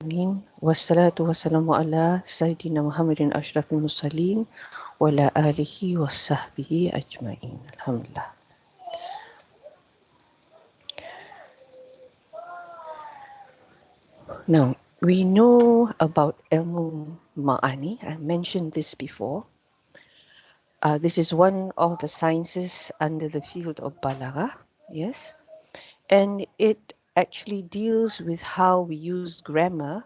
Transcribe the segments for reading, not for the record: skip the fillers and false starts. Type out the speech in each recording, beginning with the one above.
آمين والصلاة والسلام على سيدنا محمد أشرف المرسلين وعلى آله وصحبه أجمعين. الحمد لله. Now, we know about ilmu ma'ani. I mentioned this before. This is one of the sciences under the field of balagha, yes, and it actually deals with how we use grammar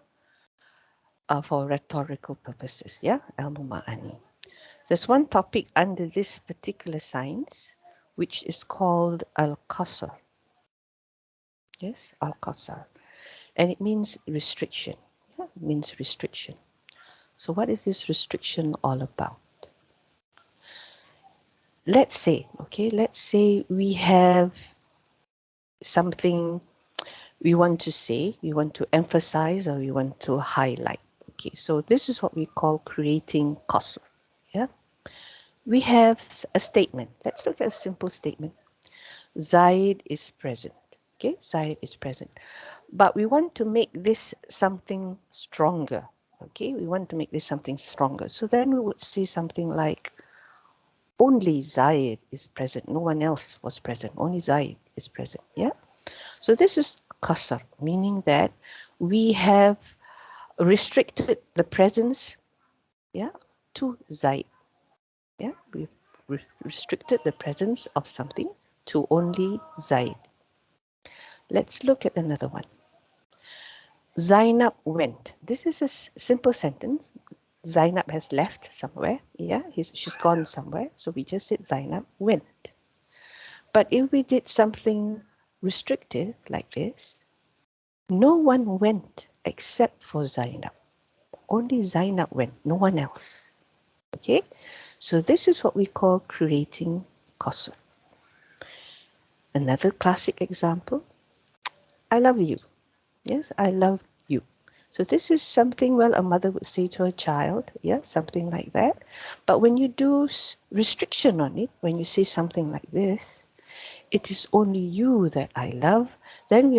for rhetorical purposes, yeah, ilmu ma'ani. There's one topic under this particular science which is called al-qasr. Yes, al-qasr. And it means restriction. Yeah, it means restriction. So what is this restriction all about? Let's say we have something we want to say, we want to emphasize, or we want to highlight. Okay, so this is what we call creating qasr. Yeah, we have a statement. Let's look at a simple statement. Zaid is present. Okay, Zaid is present. But we want to make this something stronger. Okay, we want to make this something stronger. So then we would say something like, only Zaid is present. No one else was present. Only Zaid is present. Yeah. So this is qasr, meaning that we have restricted the presence, yeah, to Zaid. Yeah, we restricted the presence of something to only Zaid. Let's look at another one. Zainab went. This is a simple sentence. Zainab has left somewhere. Yeah, she's gone somewhere. So we just said Zainab went. But if we did something restrictive like this, no one went except for Zainab. Only Zainab went, no one else. Okay, so this is what we call creating qasr. Another classic example, I love you. Yes, I love you. So this is something, well, a mother would say to a child, yeah, something like that. But when you do restriction on it, when you say something like this, it is only you that I love, then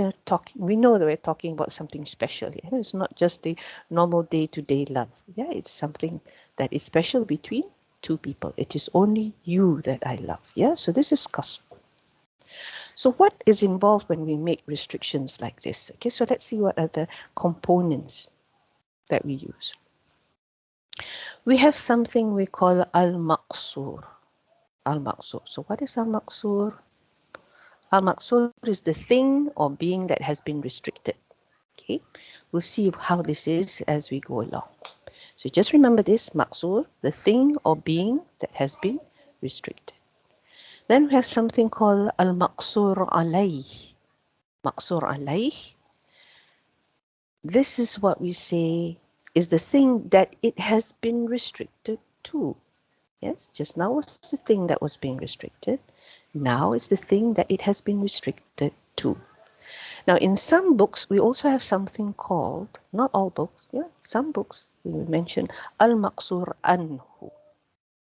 we know that we're talking about something special here. It's not just the normal day-to-day love. Yeah, it's something that is special between two people. It is only you that I love. Yeah, so this is qasr. So what is involved when we make restrictions like this? Okay, so let's see what are the components that we use. We have something we call al-maqsur. Al-maqsur. So what is al-maqsur? Al-maqsur is the thing or being that has been restricted. Okay, we'll see how this is as we go along. So just remember this, maqsur, the thing or being that has been restricted. Then we have something called al-maqsur alayh. Maqsur alayh. This is what we say is the thing that it has been restricted to. Yes, just now was the thing that was being restricted. Now it's the thing that it has been restricted to. Now, in some books, we also have something called, not all books, yeah, some books, we will mention al-maqsur anhu.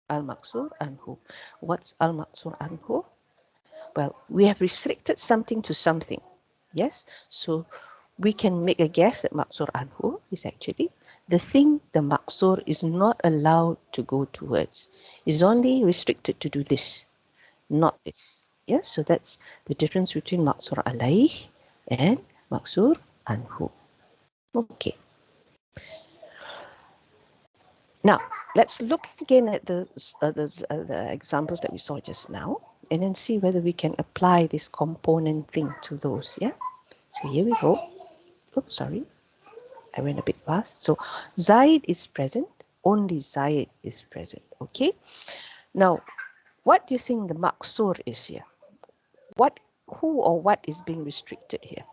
Al-maqsur anhu. What's al-maqsur anhu? Well, we have restricted something to something. Yes, so we can make a guess that maqsur anhu is actually the thing the maqsur is not allowed to go towards. Is only restricted to do this, not this. Yes, so that's the difference between maqsur alayh and maqsur anhu. Okay. Now, let's look again at the examples that we saw just now, and then see whether we can apply this component thing to those. Yeah. So here we go. Oops, sorry, I went a bit fast. So Zaid is present. Only Zaid is present. Okay. Now, what do you think the maqsur is here? Who or what is being restricted here?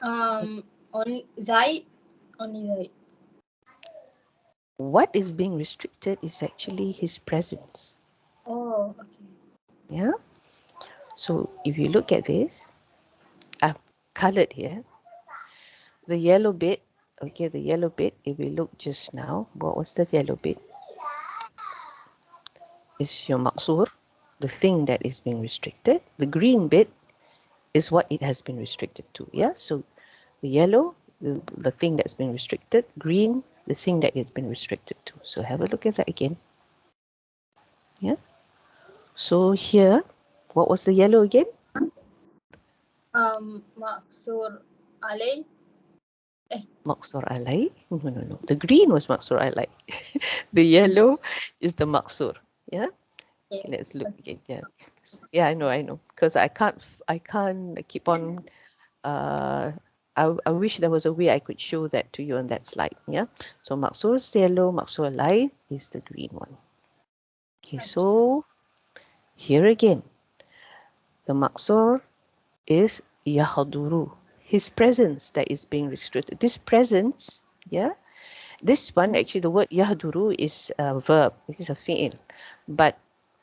Only Zaid. Only Zaid. What is being restricted is actually his presence. Oh, okay. Yeah. So if you look at this, I've colored here. The yellow bit, okay, the yellow bit, if we look just now, what was the yellow bit? Is your maqsur, the thing that is being restricted. The green bit is what it has been restricted to. Yeah. So the yellow the thing that's been restricted, green, the thing that it's been restricted to. So have a look at that again. Yeah. So here, what was the yellow again? Maksur alay. Maksur alai. No. The green was maksur alai. The yellow is the maksur. Yeah. Okay, let's look again. Yeah. Yeah, I know. Because I can't keep on. I wish there was a way I could show that to you on that slide. Yeah. So maksur is yellow, maksur alai is the green one. Okay, so here again, the maksur is yahduru, his presence that is being restricted. This presence, yeah, this one actually the word yahduru is a verb, it is a fi'il, but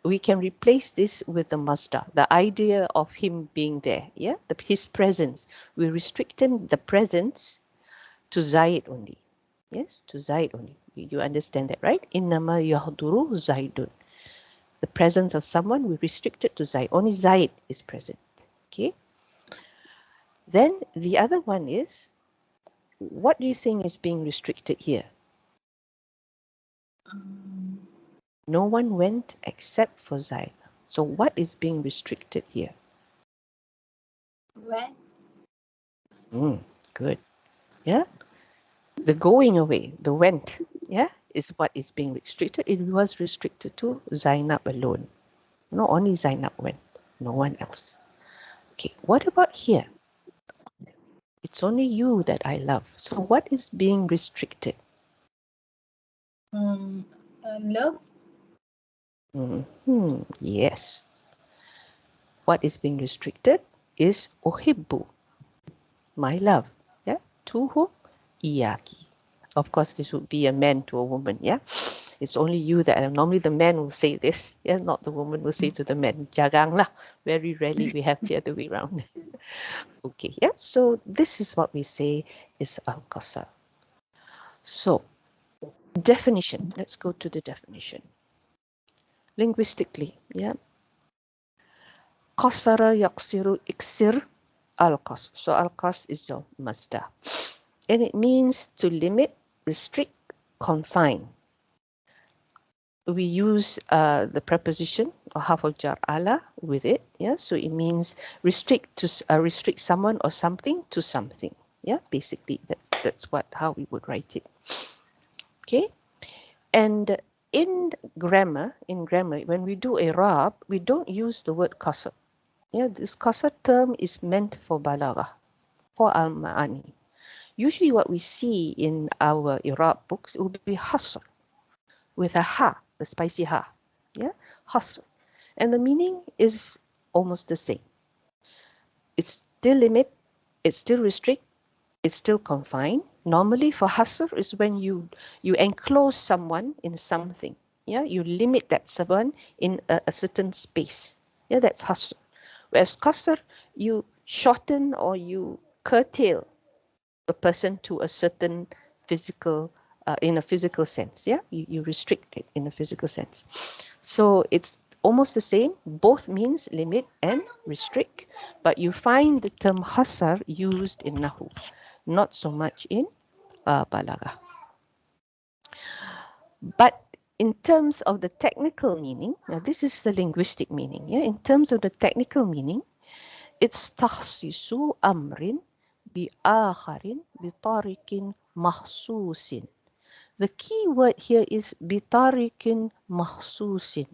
we can replace this with the masdar, the idea of him being there, yeah, his presence. We restricted the presence to Zaid only, yes, to Zaid only. You understand that, right? Innama yahduru Zaidun. The presence of someone, we restrict it to Zaid. Only Zaid is present. Okay. Then the other one is, what do you think is being restricted here? No one went except for Zaid. So what is being restricted here? When? Good. Yeah. The going away, the went, yeah, is what is being restricted. It was restricted to Zainab alone. Not only Zainab went, no one else. Okay, what about here? It's only you that I love. So what is being restricted? Love. Yes. What is being restricted is uhibbu, my love. Yeah. To whom? Iyaki. Of course, this would be a man to a woman. Yeah. It's only you that normally the man will say this. Yeah. Not the woman will say to the man. Jagang lah. Very rarely we have the other way around. Okay. Yeah. So this is what we say is al-qasr. So definition. Let's go to the definition. Linguistically. Yeah. Qasara yaqsiru iksir al-qasr. So al-qasr is your masdar. And it means to limit, restrict, confine. We use the preposition or half of jar ala with it. Yeah, so it means restrict someone or something to something. Yeah, basically that's how we would write it. Okay, and in grammar, when we do Irab, we don't use the word qasr. Yeah, this qasr term is meant for balagha, for al-ma'ani. Usually what we see in our Irab books, it will be hasr with a ha, the spicy ha. Yeah, hasr. And the meaning is almost the same. It's still limit, it's still restrict, it's still confine. Normally for hasr is when you enclose someone in something. Yeah, you limit that someone in a certain space. Yeah, that's hasr. Whereas qasr, you shorten or you curtail a person to a certain physical, in a physical sense. Yeah, you restrict it in a physical sense. So it's almost the same. Both means limit and restrict, but you find the term hasar used in Nahu, not so much in Balagha. But in terms of the technical meaning, now this is the linguistic meaning. Yeah, in terms of the technical meaning, it's takhsisu amrin بآخر بطارق مخصوص. The key word here is بطارق مخصوص.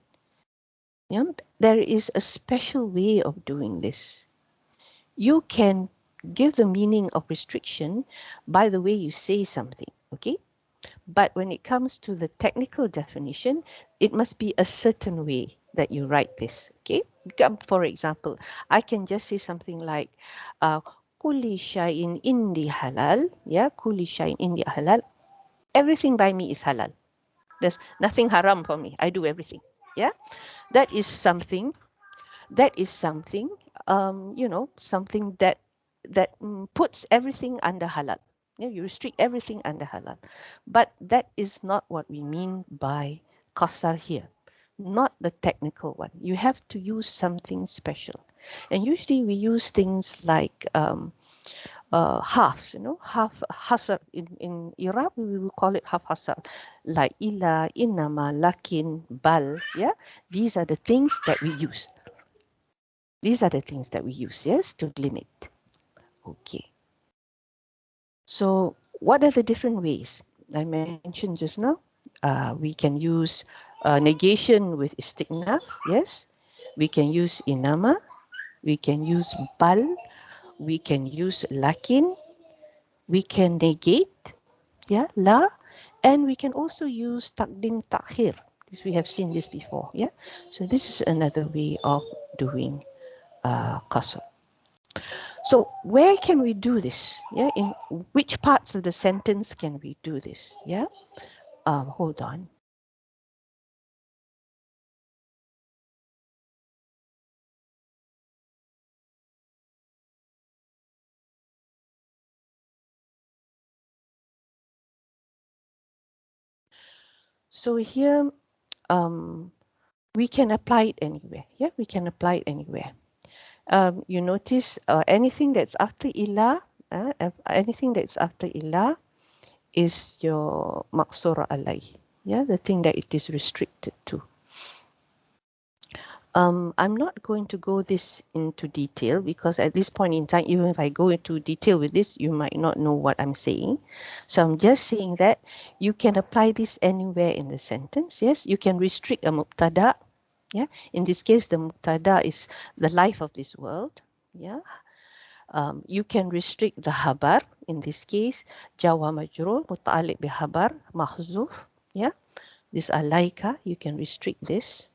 Yeah, there is a special way of doing this. You can give the meaning of restriction by the way you say something, okay? But when it comes to the technical definition, it must be a certain way that you write this, okay? For example, I can just say something like, kulli shay'in indi halal, yeah, kulli shay'in indi halal. Everything by me is halal. There's nothing haram for me. I do everything, yeah? That is something, something that puts everything under halal. Yeah, you restrict everything under halal. But that is not what we mean by qasar here. Not the technical one. You have to use something special. And usually we use things like halves, half hasar. In Irab, we will call it half hasar, like ila, innama, lakin, bal. Yeah, these are the things that we use. These are the things that we use, yes, to limit. Okay. So what are the different ways? I mentioned just now, we can use negation with istighna, yes. We can use inama, we can use bal, we can use lakin, we can negate, yeah, la, and we can also use takdim takhir. This we have seen this before, yeah. So this is another way of doing qasr. So where can we do this? Yeah, in which parts of the sentence can we do this? Yeah, hold on. So here, we can apply it anywhere. Yeah, we can apply it anywhere. You notice anything that's after ilah, anything that's after ilah is your maqsura alay. Yeah, the thing that it is restricted to. I'm not going to go this into detail because at this point in time, even if I go into detail with this, you might not know what I'm saying. So I'm just saying that you can apply this anywhere in the sentence. Yes, you can restrict a mubtada. Yeah, in this case, the mubtada is the life of this world. Yeah, you can restrict the habar. In this case, jawa majrur muta'alliq bi habar mahzuf. Yeah, this alaika, you can restrict this.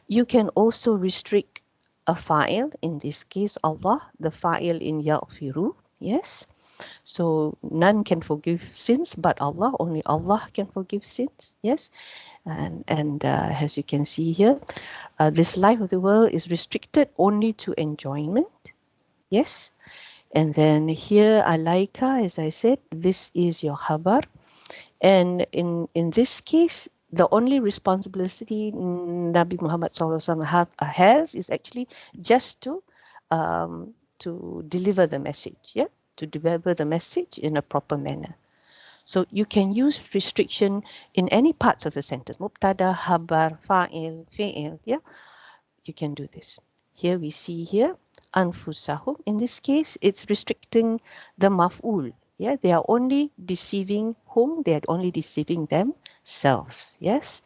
You can also restrict a fa'il, in this case Allah, the fa'il in yaghfiru, yes. So none can forgive sins but Allah, only Allah can forgive sins, yes. And as you can see here, this life of the world is restricted only to enjoyment, yes. And then here alaika, as I said, this is your khabar. And in this case, the only responsibility Nabi Muhammad SAW has is actually just to deliver the message, yeah, to deliver the message in a proper manner. So you can use restriction in any parts of the sentence, mubtada, habar, fa'il, fi'il, yeah, you can do this. Here we see here, anfusahum. In this case, it's restricting the maf'ul. Yeah, they are only deceiving whom? They are only deceiving themselves. Yes.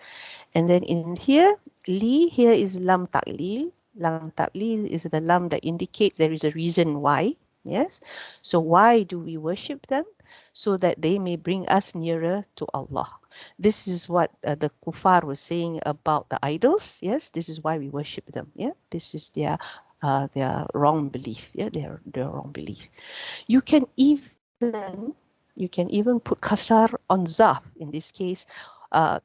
And then in here, li, here is lam ta'lil. Lam ta'lil is the lam that indicates there is a reason why. Yes. So why do we worship them? So that they may bring us nearer to Allah. This is what the kuffar was saying about the idols. Yes, this is why we worship them. Yeah, this is their wrong belief. Yeah, their wrong belief. You can even put kasar on zaf, in this case,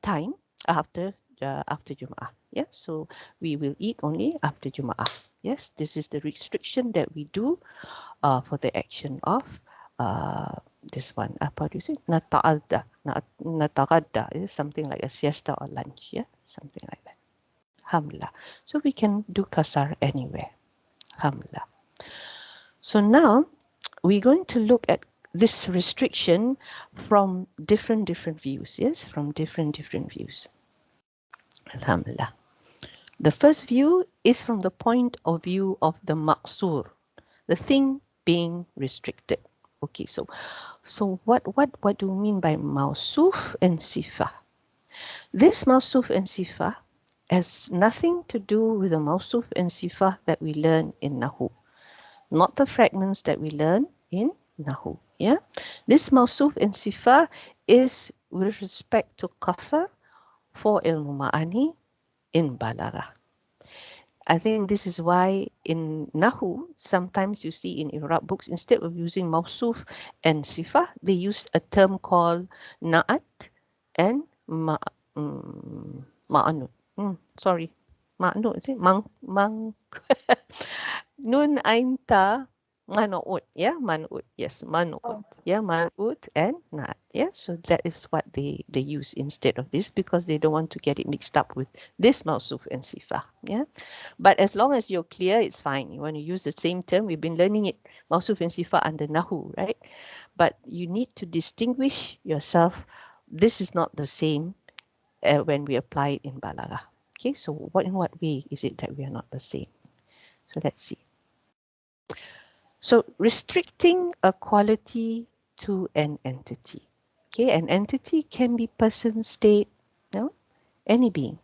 time after Jum'ah. Yeah, so we will eat only after Jum'ah. Yes, this is the restriction that we do for the action of this one. Apa do you say? Nata'adda. Nata'adda is something like a siesta or lunch. Yeah, something like that. Alhamdulillah. So we can do kasar anywhere. Alhamdulillah. So now we're going to look at this restriction from different views. Yes, from different views. Alhamdulillah. The first view is from the point of view of the maqsur, the thing being restricted. Okay, so what do we mean by mausuf and sifah? This mausuf and sifah has nothing to do with the mausuf and sifah that we learn in Nahu, not the fragments that we learn in Nahu. Yeah, this mausuf and sifah is with respect to qasr for ilmu ma'ani in balagha. I think this is why in Nahu, sometimes you see in Irab books, instead of using mausuf and sifah, they use a term called na'at and ma'anud. Sorry, ma'anud, is it? Nun ain ta Man'ut, yeah, man'ut, yes, man'ut, Oh. yeah, man'ut and na'at, yeah. So that is what they use instead of this because they don't want to get it mixed up with this mausuf and sifah, yeah. But as long as you're clear, it's fine. You want to use the same term. We've been learning it mausuf and sifah under nahu, right? But you need to distinguish yourself. This is not the same when we apply it in balagha. Okay, so in what way is it that we are not the same? So let's see. So restricting a quality to an entity. Okay, an entity can be person, state, no, any being.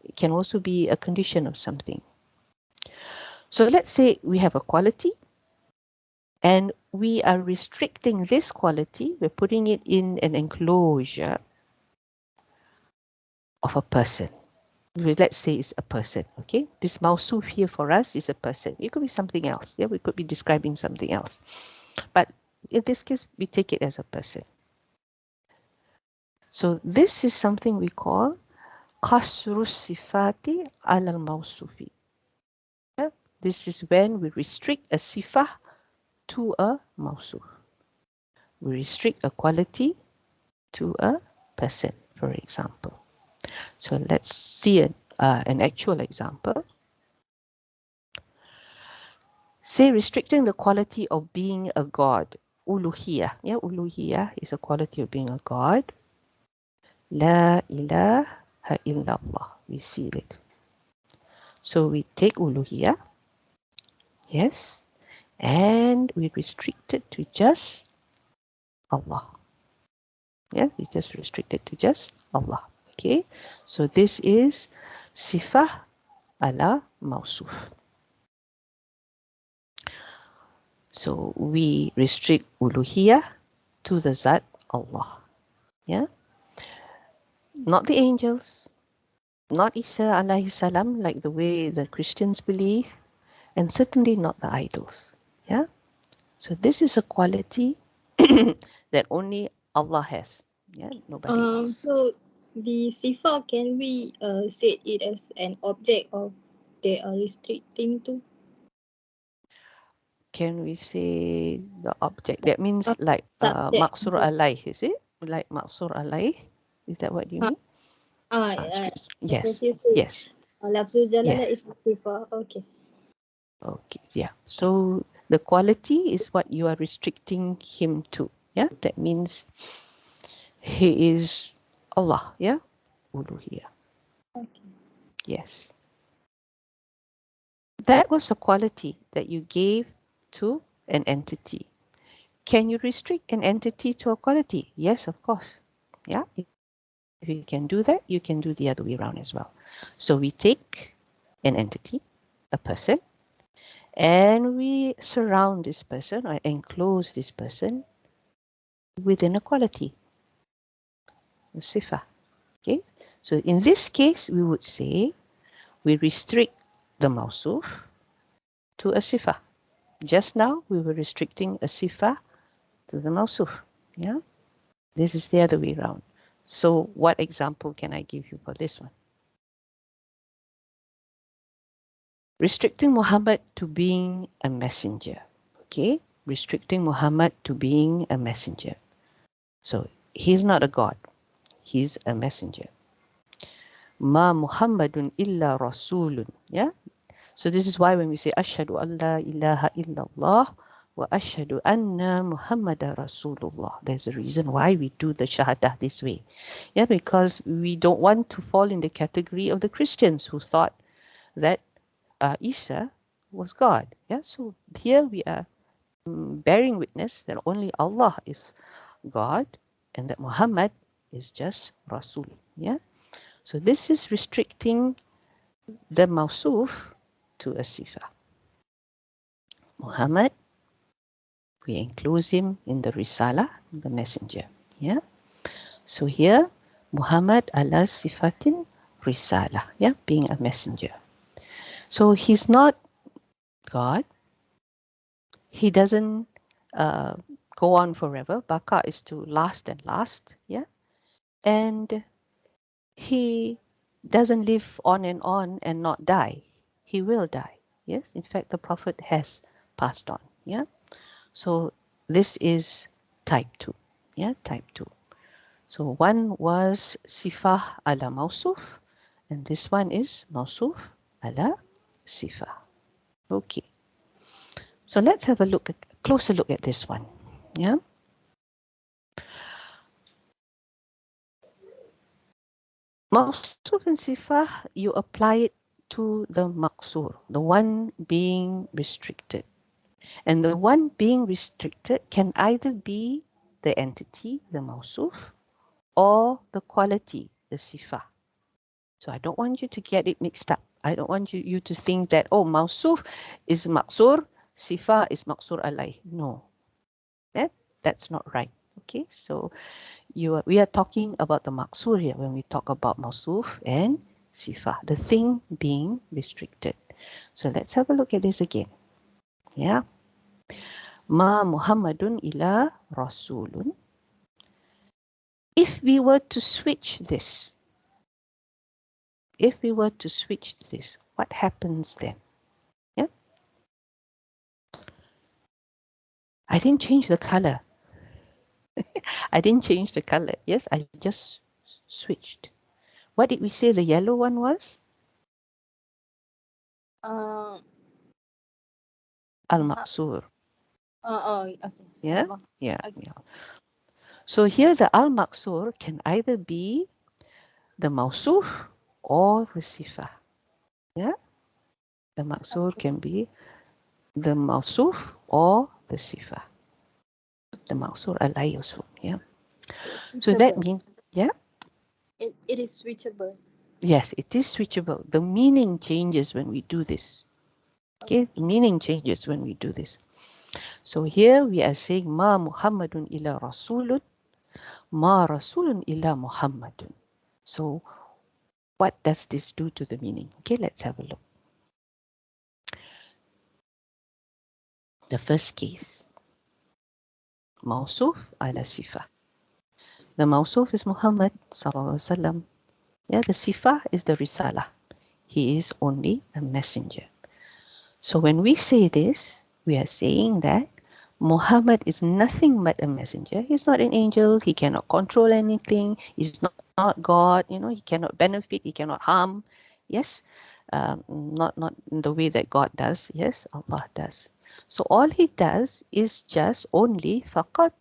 It can also be a condition of something. So let's say we have a quality and we are restricting this quality. We're putting it in an enclosure of a person. Let's say it's a person, okay? This mausuf here for us is a person. It could be something else. Yeah, we could be describing something else. But in this case, we take it as a person. So this is something we call qasru sifati ala al-mawsufi. Yeah? This is when we restrict a sifah to a mausuf. We restrict a quality to a person, for example. So let's see an actual example. Say restricting the quality of being a god. Uluhiyah. Yeah, uluhiyah is a quality of being a god. La ilaha illallah. We see it. So we take uluhiyah. Yes. And we restrict it to just Allah. Yeah, we just restrict it to just Allah. Okay. So this is sifah ala mausuf. So we restrict uluhiyah to the Zat Allah. Yeah. Not the angels, not Isa alayhi salam, like the way the Christians believe, and certainly not the idols. Yeah. So this is a quality that only Allah has. Yeah, nobody else. So the sifa, can we say it as an object of they are restricting to? Can we say the object? That means like Subject. maksur alaih, is it? Like maksur alaih? Is that what you mean? Yes, As you say, yes, lafzul jalalah yes. is sifa. Okay. Okay, yeah. So the quality is what you are restricting him to. Yeah, that means he is Allah. Yeah, uluhiyah. Okay. Yes. That was a quality that you gave to an entity. Can you restrict an entity to a quality? Yes, of course. Yeah, if you can do that, you can do the other way around as well. So we take an entity, a person, and we surround this person or enclose this person within a quality, a sifa. Okay, so in this case, we would say we restrict the mausuf to a sifa. Just now, we were restricting a sifa to the mausuf. Yeah, this is the other way around. So what example can I give you for this one? Restricting Muhammad to being a messenger. Okay, restricting Muhammad to being a messenger. So he's not a god, he's a messenger. Ma Muhammadun illa rasulun. Yeah. So this is why when we say Ashhadu an la ilaha illallah wa ashhadu anna Muhammadar Rasulullah, there's a reason why we do the shahadah this way. Yeah, because we don't want to fall in the category of the Christians who thought that Isa was God. Yeah, so here we are bearing witness that only Allah is God and that Muhammad is just Rasul. Yeah, so this is restricting the Mawsuf to a sifa. Muhammad, we enclose him in the Risala, the messenger. Yeah. So here, Muhammad ala sifatin Risala. Yeah, being a messenger. So he's not God. He doesn't uh, go on forever. Baka is to last and last. Yeah. And he doesn't live on and not die. He will die. Yes. In fact, the Prophet has passed on. Yeah. So this is type 2. Yeah, type 2. So one was sifah ala mausuf, and this one is mausuf ala sifah. Okay. So let's have a look, a closer look at this one. Yeah. Mausuf and sifah, you apply it to the maqsur, the one being restricted. And the one being restricted can either be the entity, the mausuf, or the quality, the sifah. So I don't want you to get it mixed up. I don't want you to think that, oh, mausuf is maqsur, sifah is maqsur alai. No, that's not right. Okay, so we are talking about the maqsur here when we talk about mausuf and sifah, the thing being restricted. So let's have a look at this again. Yeah. Ma Muhammadun ila Rasulun. If we were to switch this, what happens then? Yeah. I didn't change the color. I didn't change the color. Yes, I just switched. What did we say the yellow one was? Uh, Al-Maqsur. okay. Yeah? Yeah, Okay. yeah. So here the Al-Maqsur can either be the Mawsuf or the Sifah. Yeah? The Maqsur can be the Mawsuf or the Sifah. The Maqsur al-Ayusuf. Yeah? It's So that switchable. means, yeah? It is switchable. Yes, it is switchable. The meaning changes when we do this. Okay, the meaning changes when we do this. So here we are saying Ma Muhammadun illa Rasulun, Ma Rasulun illa Muhammadun. So what does this do to the meaning? Okay, let's have a look. The first case, Mawsuf ala Sifah. The Mawsuf is Muhammad sallallahu alaihi wasallam. Yeah, the Sifah is the Risalah. He is only a messenger. So when we say this, we are saying that Muhammad is nothing but a messenger. He's not an angel. He cannot control anything. He's not God. You know, he cannot benefit. He cannot harm. Yes, not in the way that God does. Yes, Allah does. So all he does is just only faqat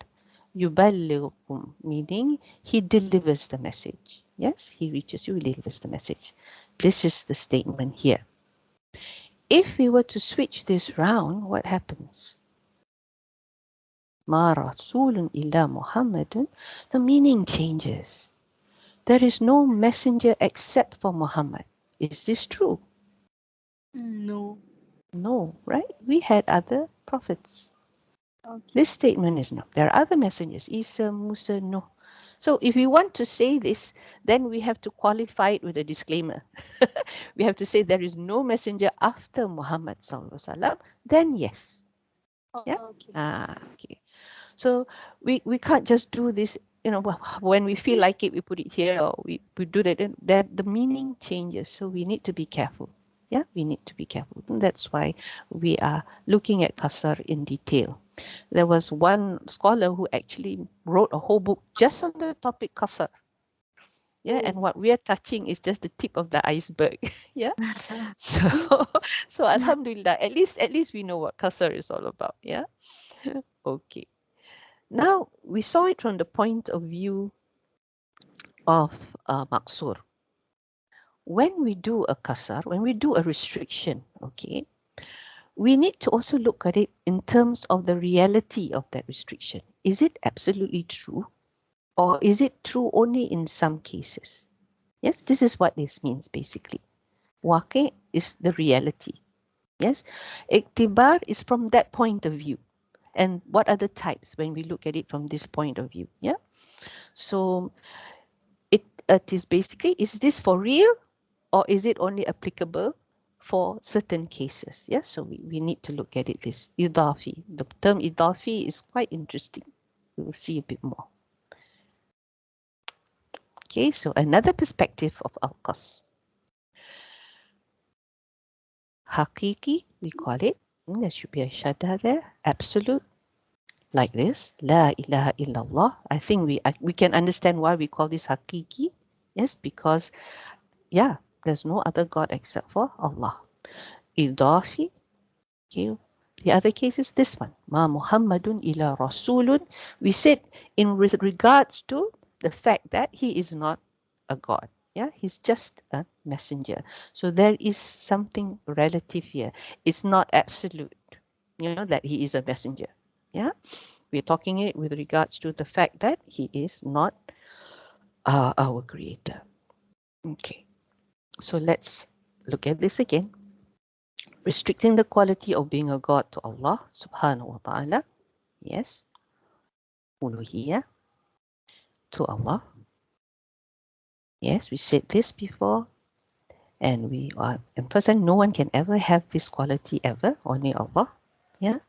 yuballighukum, meaning he delivers the message. Yes, he reaches you, he delivers the message. This is the statement here. If we were to switch this round, what happens? Ma Rasulun illa Muhammadun, the meaning changes. There is no messenger except for Muhammad. Is this true? No. No, right? We had other prophets. Okay. This statement is no. There are other messengers, Isa, Musa, no. So if we want to say this, then we have to qualify it with a disclaimer. We have to say there is no messenger after Muhammad sallallahu alaihi wasallam. Then yes. Yeah. Okay. Okay. So we can't just do this, you know, when we feel like it, we put it here, or we do that, and that the meaning changes. So we need to be careful. Yeah, we need to be careful. And that's why we are looking at Qasr in detail. There was one scholar who actually wrote a whole book just on the topic Qasr. Yeah, and what we are touching is just the tip of the iceberg. Yeah. So so alhamdulillah, at least we know what Qasr is all about. Yeah. Okay. Now, we saw it from the point of view of Maqsur. When we do a qasar, when we do a restriction, okay, we need to also look at it in terms of the reality of that restriction. Is it absolutely true? Or is it true only in some cases? Yes, this is what this means basically. Waqi is the reality. Yes, iktibar is from that point of view. And what are the types when we look at it from this point of view? Yeah. So it is basically, is this for real or is it only applicable for certain cases? Yes, so we need to look at it this idafi. The term idafi is quite interesting. We'll see a bit more. Okay, so another perspective of al-qas. Haqiqi, we call it. There should be a shadda there. Absolute. Like this. La ilaha illallah. I think we can understand why we call this hakiki. Yes, because yeah, there's no other God except for Allah. Idafi. Okay. The other case is this one. Ma Muhammadun ila Rasulun. We said in regards to the fact that he is not a God. Yeah, he's just a messenger. So there is something relative here. It's not absolute, that he is a messenger. Yeah, we're talking it with regards to the fact that he is not our creator. Okay, so let's look at this again. Restricting the quality of being a God to Allah subhanahu wa ta'ala. Yes. Uluhiyah to Allah. Yes, we said this before. And we are emphasizing no one can ever have this quality ever, only Allah. Yeah.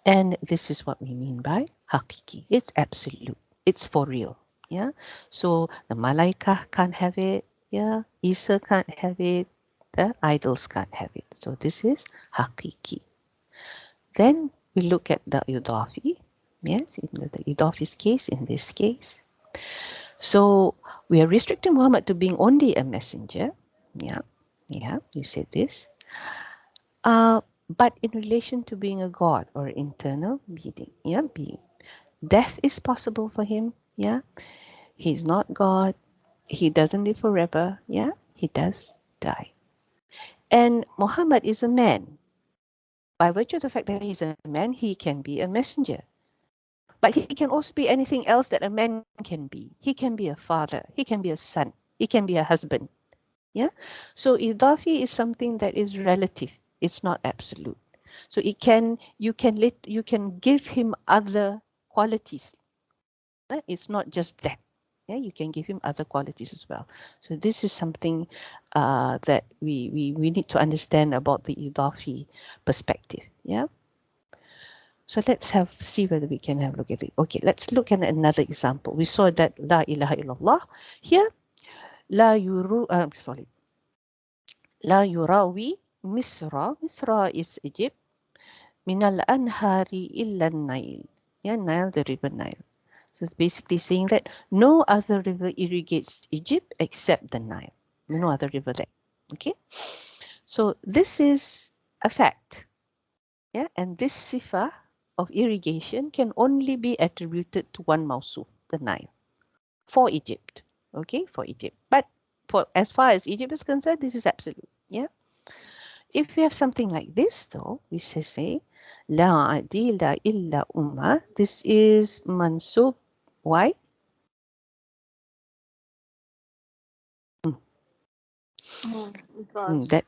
And this is what we mean by hakiki. It's absolute. It's for real. Yeah. So the malaikah can't have it. Yeah. Isa can't have it. The idols can't have it. So this is hakiki. Then we look at the idafi. Yes, in the idafi's case, in this case. So we are restricting Muhammad to being only a messenger. Yeah, you said this. But in relation to being a God or internal being. Death is possible for him. Yeah, he's not God. He doesn't live forever. Yeah, he does die. And Muhammad is a man. By virtue of the fact that he's a man, he can be a messenger. But he can also be anything else that a man can be. He can be a father. He can be a son. He can be a husband. Yeah. So idafi is something that is relative. It's not absolute. So you can give him other qualities. It's not just that. Yeah, you can give him other qualities as well. So this is something that we need to understand about the idafi perspective. Yeah. So let's see whether we can have a look at it. Okay, let's look at another example. We saw that La ilaha illallah. Here, La yurawi Misra. Misra is Egypt. Minal anhari illa Nile. Yeah, Nile, the river Nile. So it's basically saying that no other river irrigates Egypt except the Nile. No other river there. Okay. So this is a fact. Yeah, and this sifa of irrigation can only be attributed to one Mawsuf, the Nile, for Egypt. Okay, for Egypt. But as far as Egypt is concerned, this is absolute. Yeah. If we have something like this, though, we say, La adila illa umma. This is mansub. Why? Because That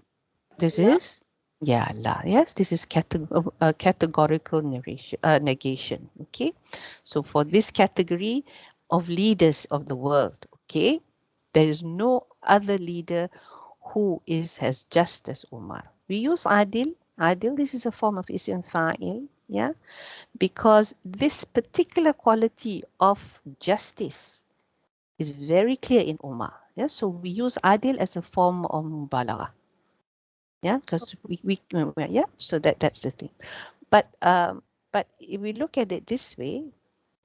this la. is la. Yes, this is categorical negation. Okay, so for this category of leaders of the world, okay, there is no other leader who is as just as Umar. We use adil. Adil, this is a form of ism fa'il, yeah, because this particular quality of justice is very clear in Umar. Yeah, so we use adil as a form of mubalagha. Yeah, because so that's the thing. But if we look at it this way,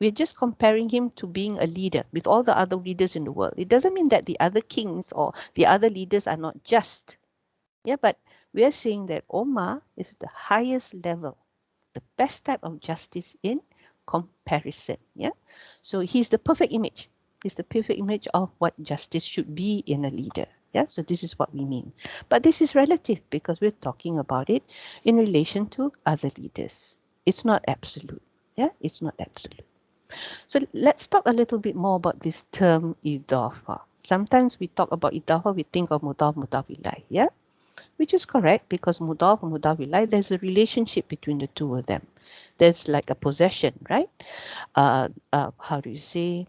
we're just comparing him to being a leader with all the other leaders in the world. It doesn't mean that the other kings or the other leaders are not just. Yeah, but we are saying that Omar is the highest level, the best type of justice in comparison. Yeah, so he's the perfect image. He's the perfect image of what justice should be in a leader. Yeah, so this is what we mean. But this is relative because we're talking about it in relation to other leaders. It's not absolute. Yeah, it's not absolute. So let's talk a little bit more about this term idafa. Sometimes we talk about idafa, we think of mudaf, mudaf ilai, yeah? Which is correct because mudaf and mudaf ilai, there's a relationship between the two of them. There's like a possession, right? How do you say?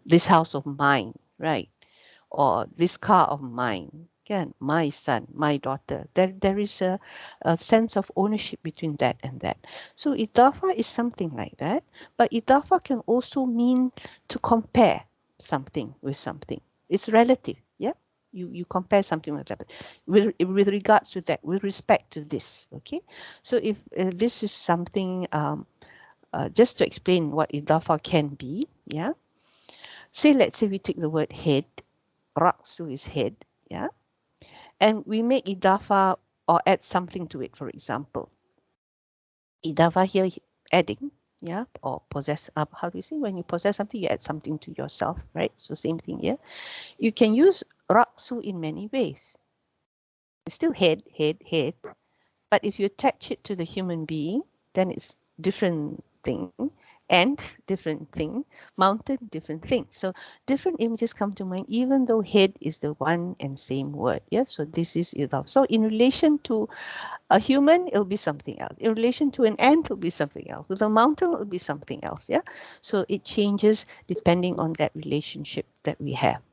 This house of mine, right? Or this car of mine, again, my son, my daughter. There is a sense of ownership between that and that. So idafa is something like that, but idafa can also mean to compare something with something. It's relative, yeah? You compare something with that. With regards to that, with respect to this, okay? So if this is something, just to explain what idafa can be, yeah? Say, let's say we take the word head, Raksu is head, yeah? And we make idafa or add something to it, for example. Idafa here, adding, yeah, or possess, how do you say, when you possess something, you add something to yourself, right? So same thing here. You can use Raksu in many ways. It's still head, head, head. But if you attach it to the human being, then it's different thing. And different thing, mountain, different thing. So different images come to mind, even though head is the one and same word. Yeah. So this is idaf. So in relation to a human, it'll be something else. In relation to an ant, it'll be something else. With a mountain, it'll be something else. Yeah. So it changes depending on that relationship that we have.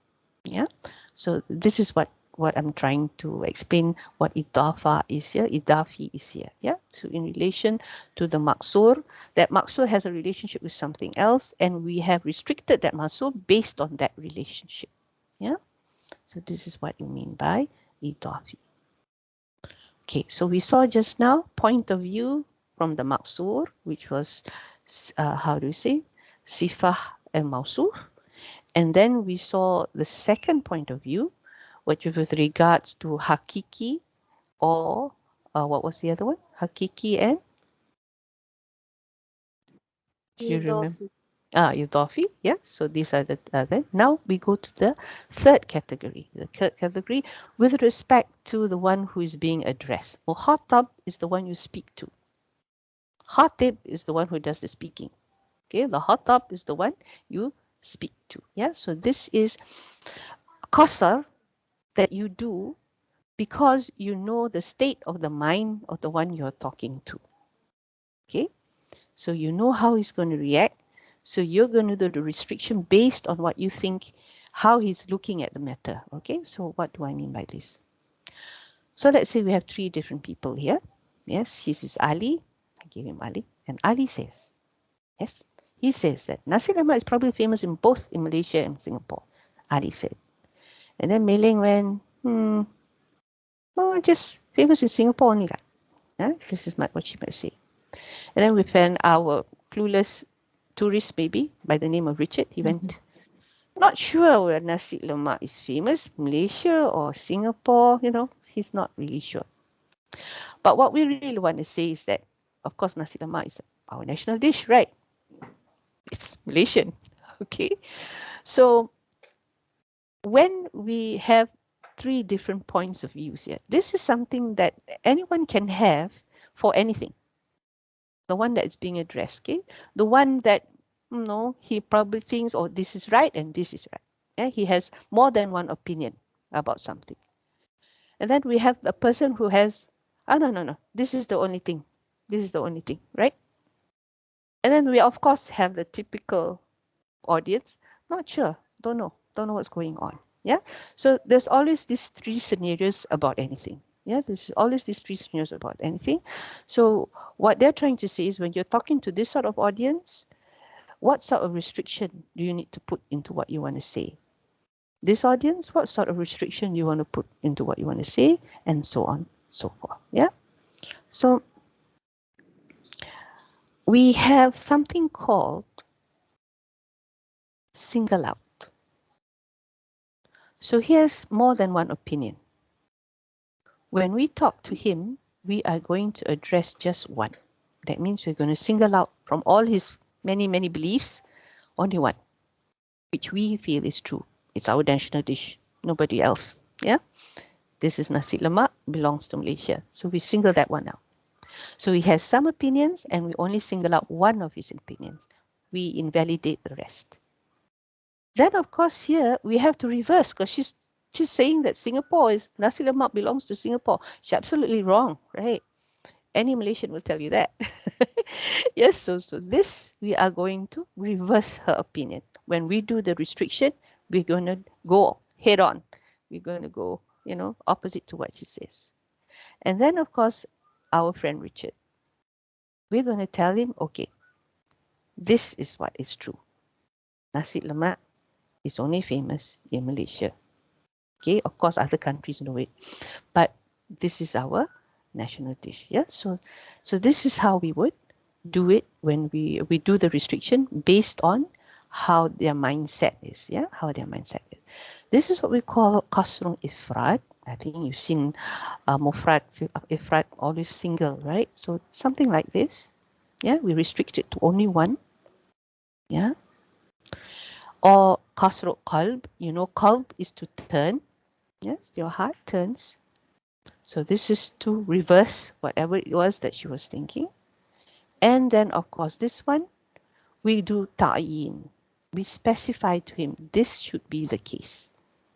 Yeah. So this is what I'm trying to explain, what idafa is here, idafi is here. Yeah. So in relation to the maksur, that maksur has a relationship with something else, and we have restricted that maksur based on that relationship. Yeah. So this is what you mean by idafi. Okay, so we saw just now point of view from the maksur, which was, how do you say, sifah and mausuf. And then we saw the second point of view, which is with regards to hakiki, or what was the other one? Hakiki and, do you remember? Idafi. Yudafi. Yeah, so these are the other. Now we go to the third category. The third category with respect to the one who is being addressed. Muhatab is the one you speak to. Khatib is the one who does the speaking. Okay, the Khatab is the one you speak to. Yeah, so this is qasar that you do because you know the state of the mind of the one you're talking to. Okay, so you know how he's going to react. So you're going to do the restriction based on what you think, how he's looking at the matter. Okay, so what do I mean by this? So let's say we have three different people here. Yes, this is Ali. I gave him Ali. And Ali says, yes, he says that nasi lemak is probably famous in both in Malaysia and Singapore. Ali said. And then Mei Ling went, well, just famous in Singapore only. This is what she might say. And then we found our clueless tourist, maybe, by the name of Richard. He went, not sure where nasi lemak is famous, Malaysia or Singapore, he's not really sure. But what we really want to say is that, of course, nasi lemak is our national dish, right? It's Malaysian, okay? So when we have three different points of views here, this is something that anyone can have for anything. The one that is being addressed, okay? The one that, he probably thinks, oh, this is right and this is right. Yeah? He has more than one opinion about something. And then we have the person who has, no, this is the only thing. This is the only thing, right? And then we, of course, have the typical audience, not sure, don't know what's going on. Yeah. So there's always these three scenarios about anything. Yeah, there's always these three scenarios about anything. So what they're trying to say is when you're talking to this sort of audience, what sort of restriction do you need to put into what you want to say? This audience, what sort of restriction you want to put into what you want to say, and so on, so forth. Yeah. So we have something called single out. So here's more than one opinion. When we talk to him, we are going to address just one. That means we're going to single out from all his many, many beliefs, only one, which we feel is true. It's our national dish, nobody else. Yeah. This is nasi lemak, belongs to Malaysia. So we single that one out. So he has some opinions and we only single out one of his opinions. We invalidate the rest. Then, of course, here we have to reverse because she's saying that Singapore is, nasi lemak belongs to Singapore. She's absolutely wrong, right? Any Malaysian will tell you that. Yes, so this, we are going to reverse her opinion. When we do the restriction, we're going to go head on. We're going to go, opposite to what she says. And then, of course, our friend Richard, we're going to tell him, okay, this is what is true. Nasi lemak is only famous in Malaysia. Okay, of course, other countries know it, but this is our national dish. Yeah, so this is how we would do it when we do the restriction based on how their mindset is. Yeah, how their mindset is. This is what we call kasrun ifrad. I think you've seen mufrad, ifrad, always single, right? So something like this. Yeah, we restrict it to only one. Yeah, or kasru qalb. You know, qalb is to turn. Yes, your heart turns. So this is to reverse whatever it was that she was thinking. And then, of course, this one, we do ta'yin. We specify to him, this should be the case.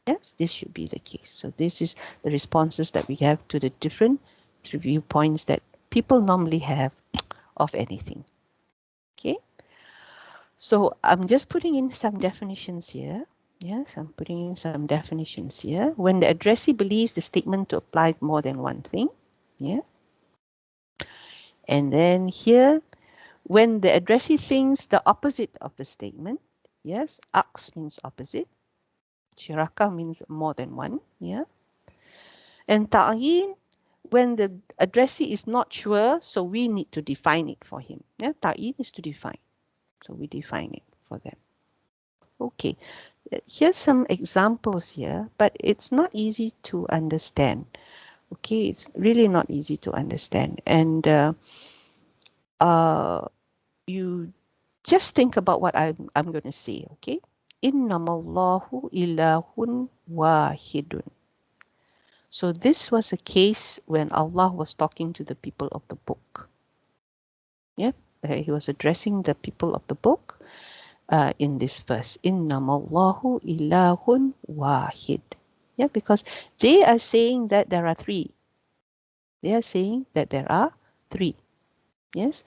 Yes, this should be the case. So this is the responses that we have to the different viewpoints that people normally have of anything. Okay. So I'm just putting in some definitions here. Yes, I'm putting in some definitions here. When the addressee believes the statement to apply more than one thing. Yeah. And then here, when the addressee thinks the opposite of the statement, yes, aks means opposite, shiraka means more than one, yeah. And ta'yin, when the addressee is not sure, so we need to define it for him. Yeah, ta'yin is to define, so we define it for them. Okay, here's some examples here, but it's not easy to understand. Okay, it's really not easy to understand, and you just think about what I'm going to say, okay? Innamallahu ilahun wahidun. So this was a case when Allah was talking to the people of the book. Yeah, he was addressing the people of the book in this verse. Innamallahu ilahun wahid. Yeah, because they are saying that there are three. They are saying that there are three. Yes.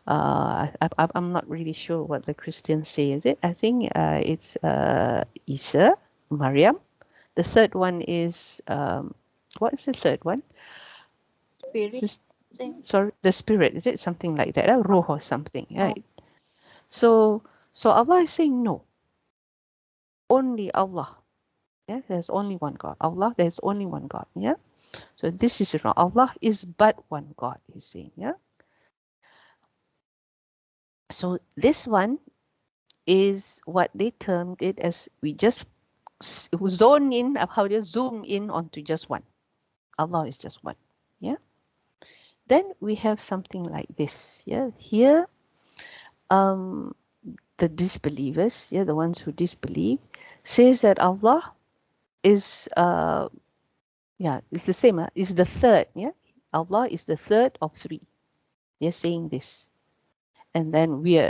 I'm not really sure what the Christians say, is it? I think it's Isa, Maryam. The third one is, what is the third one? Spirit. Sorry, the spirit, is it something like that? Ruh or something, right? So Allah is saying no. Only Allah. Yeah, there's only one God. Allah, there's only one God. Yeah. So this is wrong. Allah is but one God, he's saying. Yeah. So this one is what they termed it as, we just zone in, how do you zoom in onto just one. Allah is just one. Yeah. Then we have something like this. Yeah. Here, the disbelievers, yeah, the ones who disbelieve, says that Allah is, yeah, it's the same. Is the third. Yeah. Allah is the third of three. They're saying this. And then his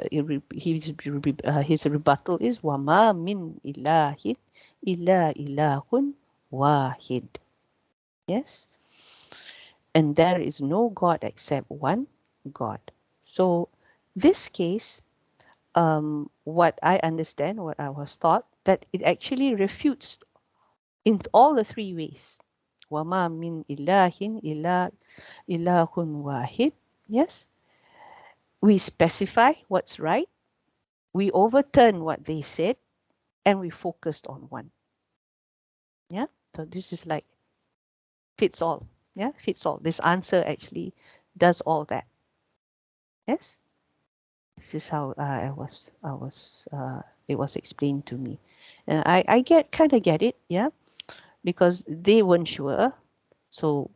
rebuttal is wama min ilahin illa ilahun wahid. Yes, and there is no God except one God. So this case, what I understand, what I was taught, that it actually refutes in all the three ways. Wama min ilahin illa ilahun wahid. Yes, we specify what's right. We overturn what they said, and we focused on one. Yeah, so this is like fits all. Yeah, fits all. This answer actually does all that. Yes, this is how it was explained to me, and I kind of get it. Yeah, because they weren't sure, so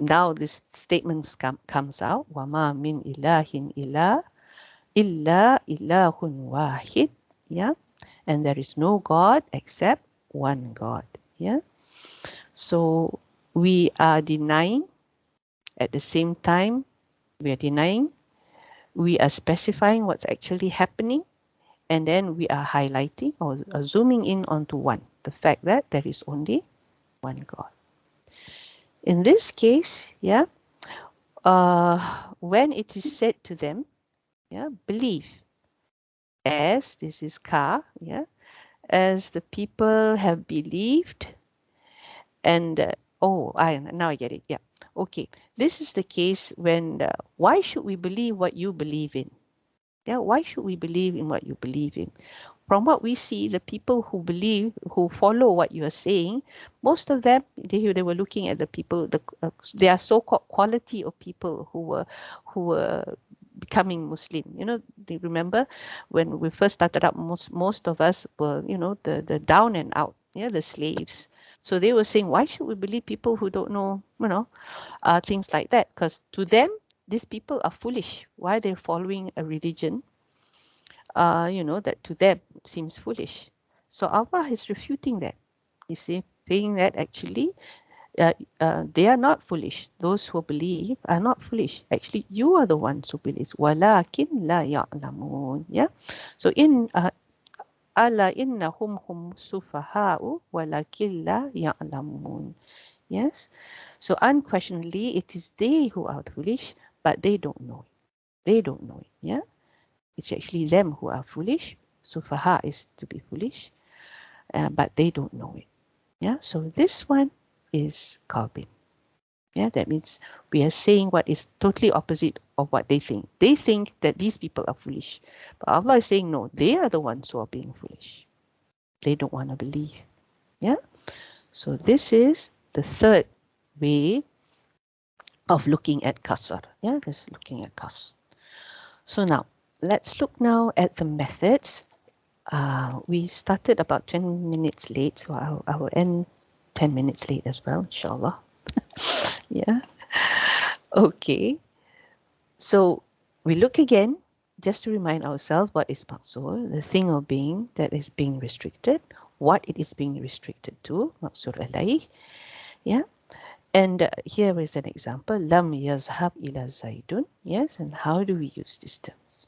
now this statement comes out. Wama min ilahin illa ilahun wahid. Yeah, and there is no God except one God. Yeah. So we are denying, at the same time, we are denying, we are specifying what's actually happening, and then we are highlighting or zooming in onto one, the fact that there is only one God. In this case, yeah, when it is said to them, yeah, believe, as this is ka, yeah, as the people have believed, and now I get it. Yeah, okay. This is the case when why should we believe what you believe in? Yeah, why should we believe in what you believe in? From what we see, the people who believe, who follow what you are saying, most of them, they were looking at the people, their so-called quality of people who were becoming Muslim. You know, do you remember when we first started up, most of us were, you know, the down and out, yeah, the slaves. So they were saying, why should we believe people who don't know, you know, things like that? Because to them, these people are foolish. Why they're following a religion, you know, that to them seems foolish. So Allah is refuting that. You see, saying that actually they are not foolish. Those who believe are not foolish. Actually, you are the ones who believe. وَلَكِنْ لَا يَعْلَمُونَ. Yeah. So in أَلَا إِنَّهُمْ هُمْ سُفَهَاءُ وَلَكِنْ لَا يَعْلَمُونَ. Yes. So unquestionably, it is they who are foolish, but they don't know it. They don't know it. Yeah. It's actually them who are foolish. Sufaha is to be foolish, but they don't know it. Yeah. So this one is Kalbin. Yeah, that means we are saying what is totally opposite of what they think. They think that these people are foolish. But Allah is saying, no, they are the ones who are being foolish. They don't want to believe. Yeah. So this is the third way of looking at Qasr. Yeah, this is looking at Qasr. So now, let's look now at the methods. We started about 10 minutes late, so I will end 10 minutes late as well, inshallah. Yeah. Okay. So we look again, just to remind ourselves what is maqsur, the thing or being that is being restricted, what it is being restricted to, maqsur alayh. Yeah. And here is an example, lam yazhab ila zaidun. Yes. And how do we use these terms?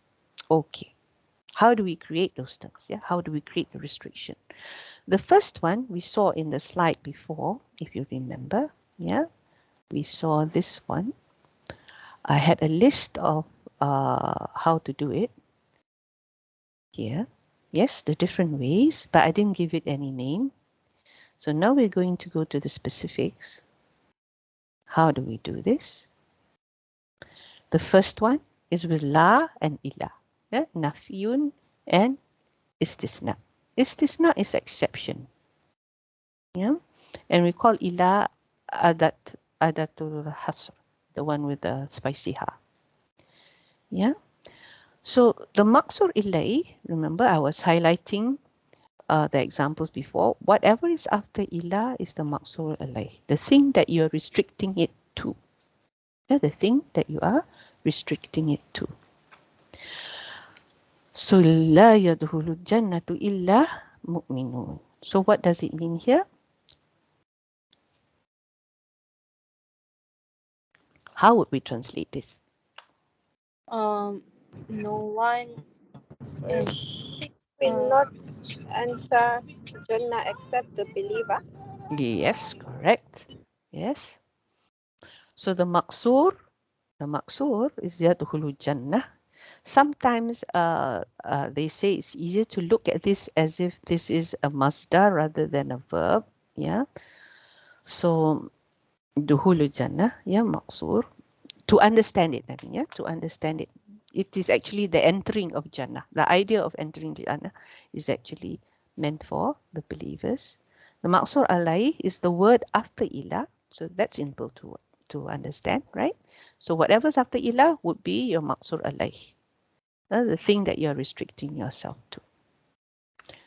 Okay. How do we create those terms? Yeah. How do we create the restriction? The first one we saw in the slide before, if you remember. Yeah. We saw this one. I had a list of how to do it here. Yes, the different ways, but I didn't give it any name. So now we're going to go to the specifics. How do we do this? The first one is with la and ila. Yeah? Nafiyun and istisna. Istisna is exception. Yeah? And we call ila adatul hasr, the one with the spicy ha. Yeah? So the maqsur ilay, remember I was highlighting the examples before. Whatever is after ila is the maqsur ilay, the thing that you're restricting it to. Yeah, the thing that you are restricting it to. So la yadkhulul jannatu illa mu'minun. So what does it mean here? How would we translate this? No one So she will not enter Jannah except the believer. Yes, correct. Yes. So the maqsur is yadkhulul jannah. Sometimes they say it's easier to look at this as if this is a masdar rather than a verb. Yeah. So duhulu jannah, yeah, maqsur. To understand it, I mean, yeah, to understand it. It is actually the entering of Jannah. The idea of entering Jannah is actually meant for the believers. The maqsur alai is the word after ila. So that's simple to understand, right? So whatever's after ila would be your maqsur alai, the thing that you're restricting yourself to.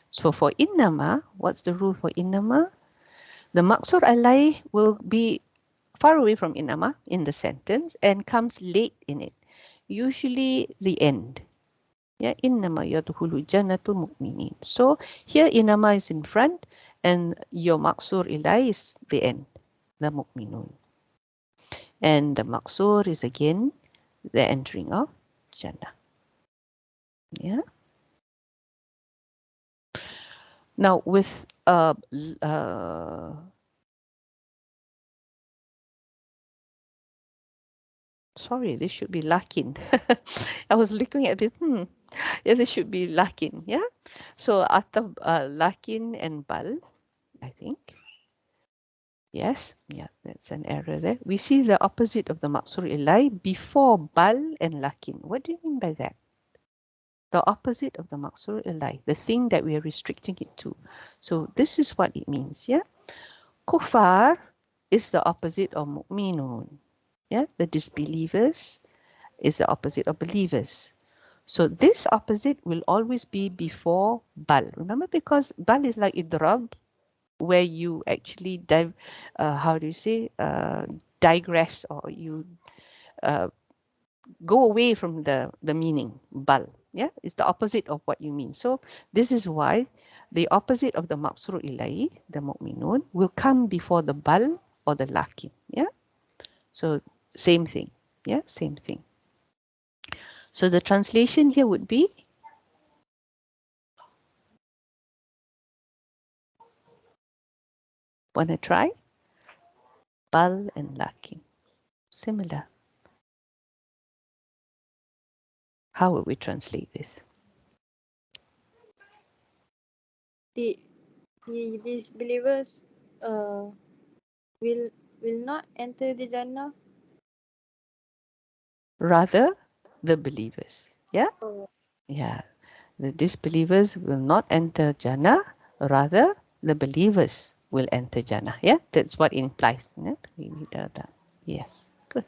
So for innama, what's the rule for innama? The maqsur alai will be far away from innama in the sentence and comes late in it. Usually the end. Yeah, innama yadkhulu jannatul mu'minin. So here innama is in front and your maqsur ilai is the end, the mu'minun. And the maqsur is again the entering of Jannah. Yeah. Now with sorry, this should be lakin. I was looking at it. Yeah, this should be lakin. Yeah. So after lakin and bal, I think. Yes. Yeah, that's an error there. We see the opposite of the maqsur ilai before bal and lakin. What do you mean by that? the opposite of the maqsur ilai, the thing that we are restricting it to. So this is what it means, yeah? Kufar is the opposite of mu'minun, yeah? The disbelievers is the opposite of believers. So this opposite will always be before bal. Remember, because bal is like idrab, where you actually digress, or you go away from the meaning. Bal, yeah, it's the opposite of what you mean. So this is why the opposite of the maqsur ilai, the mu'minun, will come before the bal or the lakin, yeah. So same thing, yeah, same thing. So the translation here would be, wanna try? Bal and lakin, similar. How would we translate this? The these believers will not enter the Jannah. Rather, the believers, yeah? Oh. Yeah, the disbelievers will not enter Jannah, rather the believers will enter Jannah. Yeah, that's what it implies. Yeah? Yes, good.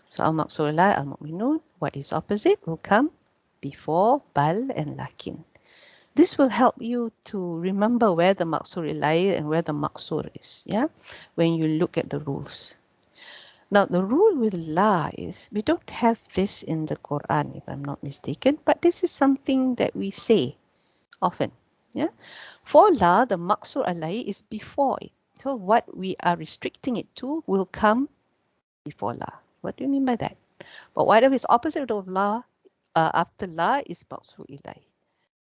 So al-maqsurullah, al-mu'minun, what is opposite will come before bal and lakin. This will help you to remember where the maqsur ilai and where the maqsur is, yeah, when you look at the rules. Now, the rule with la is, we don't have this in the Quran, if I'm not mistaken, but this is something that we say often. Yeah. For la, the maqsur alai is before it. So what we are restricting it to will come before la. What do you mean by that? But whatever is opposite of la, after la is maqsur ilai.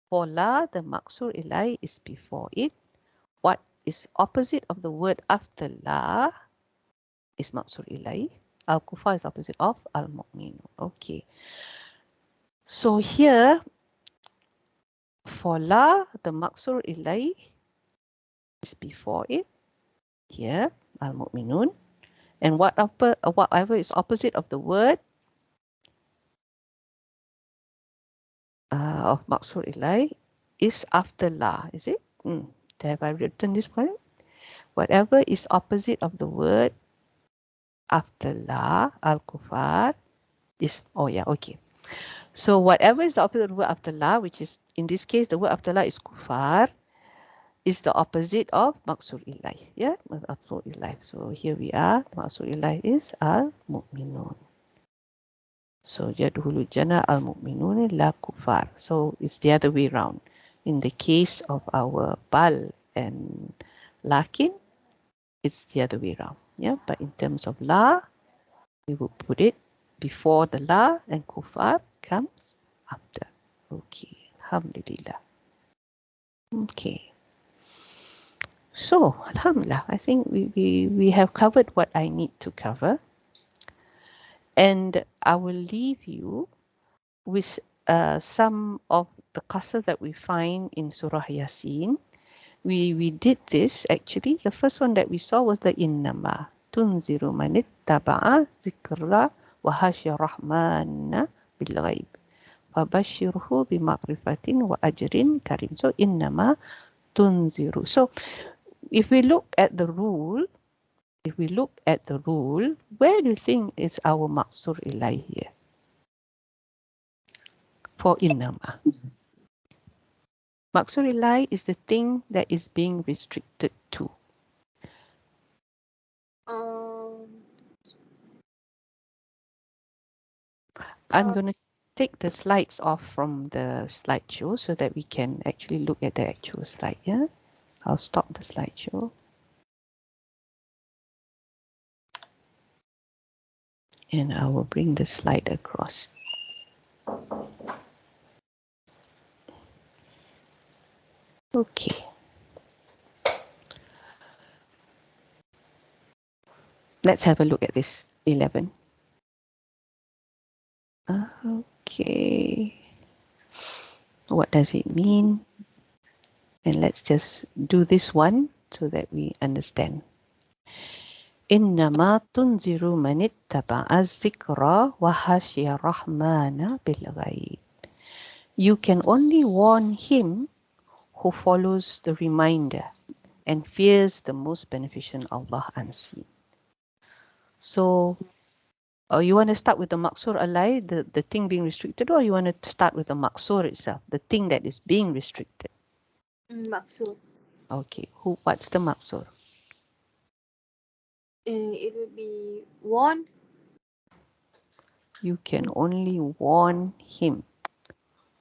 For la, the maqsur ilai is before it. What is opposite of the word after la is maqsur ilai. Al-Kufa is opposite of al-mu'min. Okay. So here, for la, the maqsur ilai is before it. Here, al-mu'minun. And whatever is opposite of the word of maqsur ilai is after la. Is it? Have I written this point? Whatever is opposite of the word after la, al-kufar, is, oh yeah, okay. So whatever is the opposite of the word after la, which is, in this case, the word after la is kufar, is the opposite of maqsur ilai. Yeah, maqsur ilai. So here we are. Maqsur ilai is al-mu'minun. So yadkhulul jannah al-mu'minun la kufar. So it's the other way around. In the case of our bal and lakin, it's the other way around. Yeah, but in terms of la, we will put it before the la, and kufar comes after. Okay, alhamdulillah. Okay. So, alhamdulillah, I think we have covered what I need to cover. And I will leave you with some of the qasr that we find in Surah Yasin. We did this actually. The first one that we saw was the innama. Tunziru man ittaba'a zikra wa hasya rahman bil ghaib. Fabashirhu bima'rifatin wa ajrin karim. So, innama tunziru. So, if we look at the rule, where do you think is our maqsur ilai here? For innama. Maqsur ilai is the thing that is being restricted to. I'm going to take the slides off from the slideshow so that we can actually look at the actual slide. Yeah, I'll stop the slideshow. And I will bring the slide across. Okay. Let's have a look at this 11. Okay. What does it mean? And let's just do this one so that we understand. إنما تنذر من اتبع الذكر وخشي الرحمن بالغيب. You can only warn him who follows the reminder and fears the most beneficent Allah unseen. So you want to start with the maqsur alai, the thing being restricted, or you want to start with the maqsur itself, the thing that is being restricted? Maksud. Okay, what's the maqsur? It would be warn. You can only warn him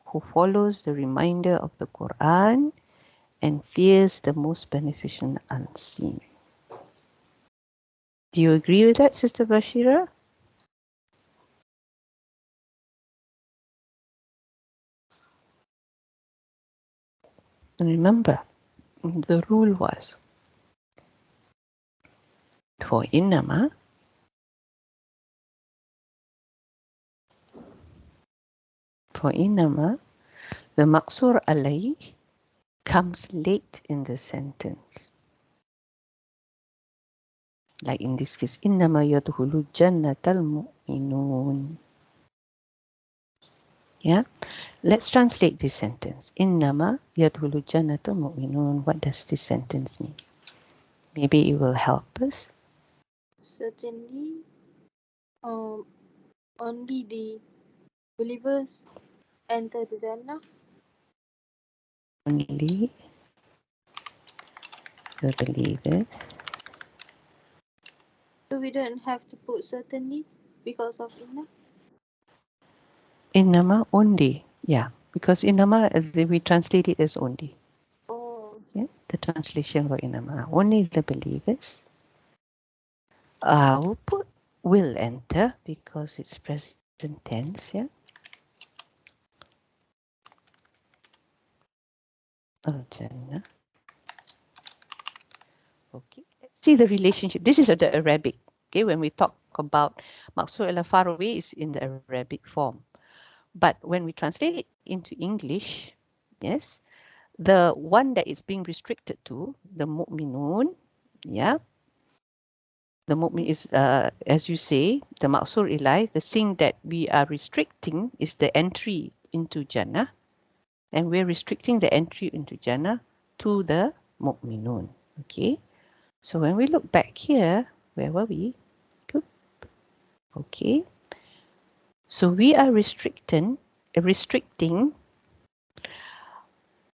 who follows the reminder of the Quran and fears the most beneficent unseen. Do you agree with that, Sister Bashira? And remember, the rule was for innama, the maqsur alay comes late in the sentence. Like in this case, innama yadkhulu jannatal mu'minun. Yeah, let's translate this sentence. Innama yadkhulu jannatal mu'minun. What does this sentence mean? Maybe it will help us. Certainly, only the believers enter the Jannah. Only the believers. So we don't have to put certainly because of inna. Innama only. Yeah, because innama we translate it as only. Oh, Yeah, the translation for innama. Only the believers. We'll put will enter because it's present tense. Yeah. Jannah. Okay. Let's see the relationship. This is the Arabic. Okay, when we talk about Maqsur al-Faraway is in the Arabic form. But when we translate it into English, yes, the one that is being restricted to, the mu'minun, yeah, the mu'min is, as you say, the maqsur ilai, the thing that we are restricting is the entry into Jannah, and we're restricting the entry into Jannah to the mu'minun, okay? So when we look back here, where were we? Okay. So we are restricting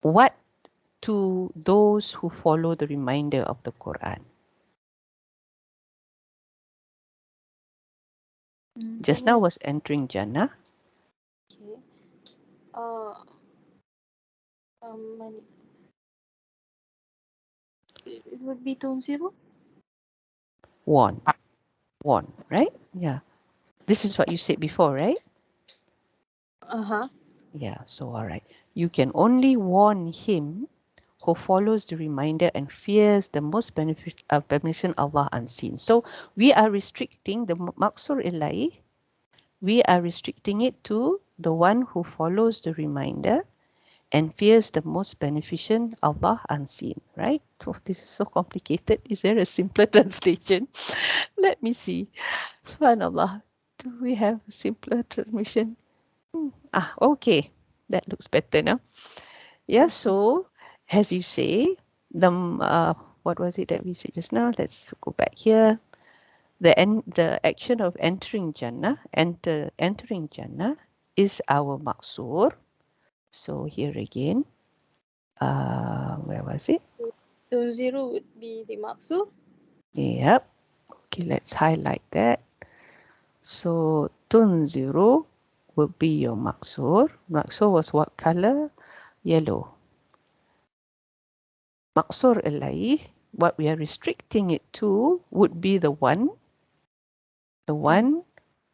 what to those who follow the reminder of the Quran. Just now was entering Jannah. okay. It would be 20. Warn, right? Yeah. This is what you said before, right? Yeah, so all right. You can only warn him who follows the reminder and fears the most benefit of permission Allah unseen. So we are restricting the maqsur ilahi. We are restricting it to the one who follows the reminder and fears the most beneficent Allah unseen, right? Oh, this is so complicated. Is there a simpler translation? Let me see. Subhanallah. Do we have a simpler translation? Okay. That looks better now. Yeah, so as you say, the what was it that we said just now? Let's go back here. The action of entering Jannah, entering Jannah is our maqsur. So here again, where was it? 20 would be the maksud. Yep. Okay, let's highlight that. So tunziru would be your maqsur. Maqsur was what color? Yellow. Maqsur ilaih, what we are restricting it to would be the one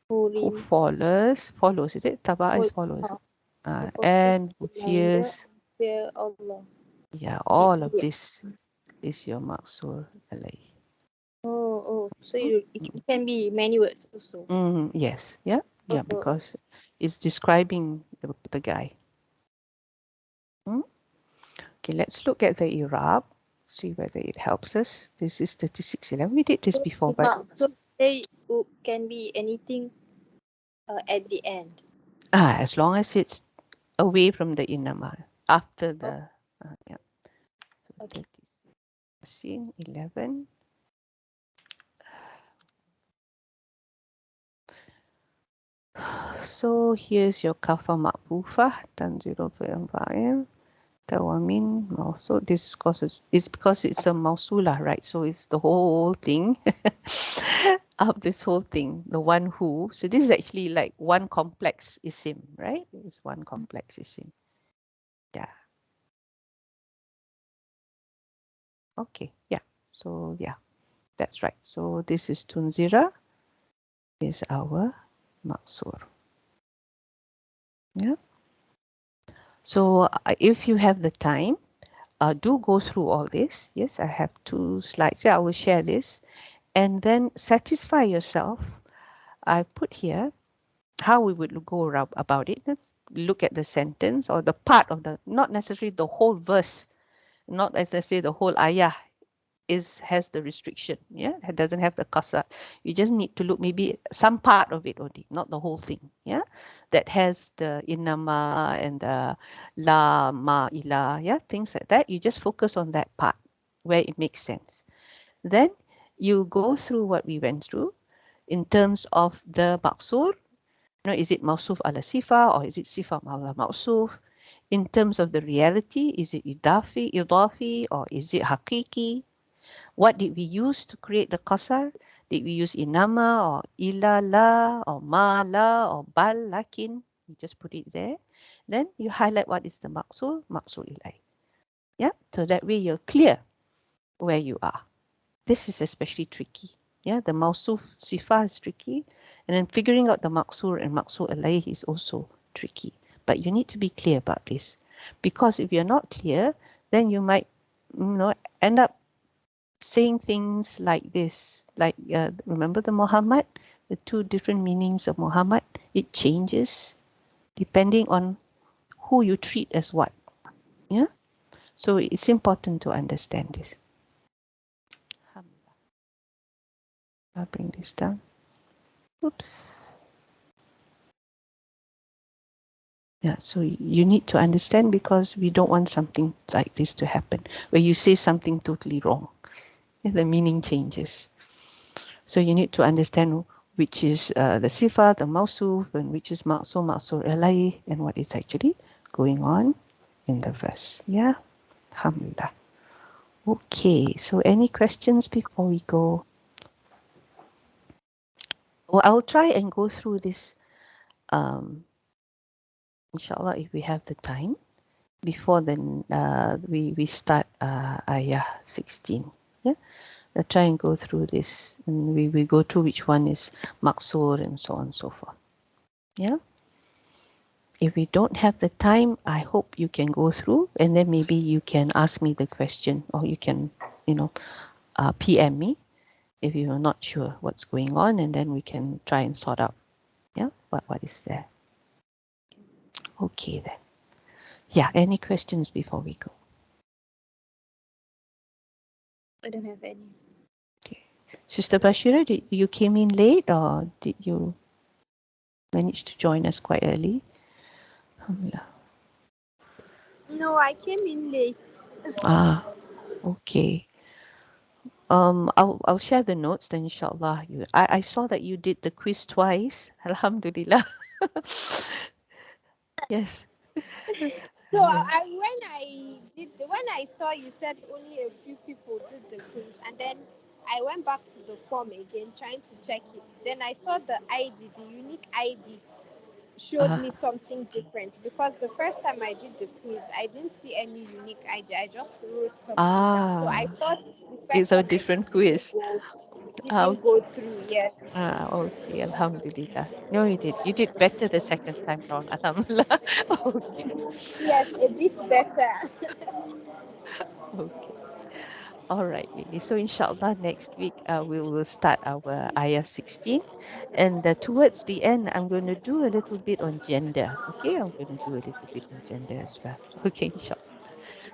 who follows, is it? Taba is follows. And who fears. Fear Allah. Yeah, all of this is your maqsur alaih. So it can be many words also. Yes, yeah, because it's describing the guy. Okay, let's look at the Irab, see whether it helps us. This is 3611. We did this before, but So they can be anything at the end. as long as it's away from the inama after the yeah. So Okay. 11. So here's your kafa makbufah tanzilul fa'il tawamin mausul. This is because it's a mausulah, right? So it's the whole thing of this whole thing, the one who. So this is actually like one complex isim, right? It's one complex isim. Yeah. Okay. Yeah. So yeah, that's right. So this is tunzira is our maksur. Yeah. So if you have the time, do go through all this. Yes, I have 2 slides here. I will share this and then satisfy yourself. I put here how we would go about it. Let's look at the sentence or the part of the, not necessarily the whole verse, not necessarily the whole ayah has the restriction. Yeah, it doesn't have the qasar. You just need to look maybe some part of it only, not the whole thing. Yeah, that has the inama and the la ma ila. Yeah, things like that. You just focus on that part where it makes sense. Then you go through what we went through in terms of the maqsur. Is it mausuf ala sifa or is it sifa ala mausuf? In terms of the reality, is it idafi, or is it hakiki? What did we use to create the qasar? Did we use inama or ila la or ma la or bal lakin? You just put it there. Then you highlight what is the maqsul ilay. Yeah, so that way you're clear where you are. This is especially tricky. Yeah, the mausuf sifa is tricky. And then figuring out the maqsur and maqsur alayh is also tricky. But you need to be clear about this. Because if you're not clear, then you might end up saying things like this. Like, remember the Muhammad? The 2 different meanings of Muhammad? It changes depending on who you treat as what. Yeah? So it's important to understand this. I'll bring this down. Oops. Yeah, so you need to understand because we don't want something like this to happen, where you say something totally wrong. The meaning changes. So you need to understand which is the sifa, the mausuf, and which is ma'sur alayh, and what is actually going on in the verse. Yeah, alhamdulillah. Okay, so any questions before we go? Well, I'll try and go through this, inshallah, if we have the time, before then we start ayah 16. Yeah, I'll try and go through this, and we go through which one is maqsur and so on and so forth. Yeah. If we don't have the time, I hope you can go through and then maybe you can ask me the question, or you can, PM me if you're not sure what's going on, and then we can try and sort out, yeah, what is there. Okay then. Yeah, any questions before we go? I don't have any. Okay. Sister Bashira, you came in late or did you manage to join us quite early? Alhamdulillah. No, I came in late. Ah, okay. I'll share the notes then, inshallah. I saw that you did the quiz twice. Alhamdulillah. Yes. So Yeah. when I saw you said only a few people did the quiz, and then I went back to the form again trying to check it. Then I saw the ID, the unique ID showed Uh, me something different because the first time I did the quiz, I didn't see any unique ID. I just wrote something down. So I ah, thought the it's first a one I different did quiz. Ah, didn't go through. Yes. okay. Alhamdulillah. No, you did. You did better the second time round. Alhamdulillah. Okay. Yes, a bit better. Okay. All right, Lily. So inshallah next week we will start our ayah 16, and towards the end I'm going to do a little bit on gender. Okay, I'm going to do a little bit on gender as well. Okay, inshallah.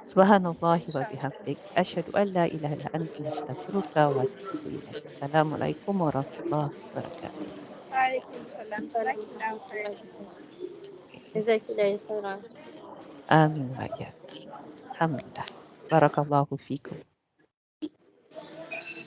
Subhanallah wa bihamdik. Ashhadu an la ilaha illa anta nastaghfiruka wa atubu ilaik. Assalamu alaikum wa rahmatullahi wa barakatuh. Alaikum salam. Jazakallahu khairan. Okay. جزاك الله خيرا. آمين وإياك. الحمد لله. بارك الله فيكم.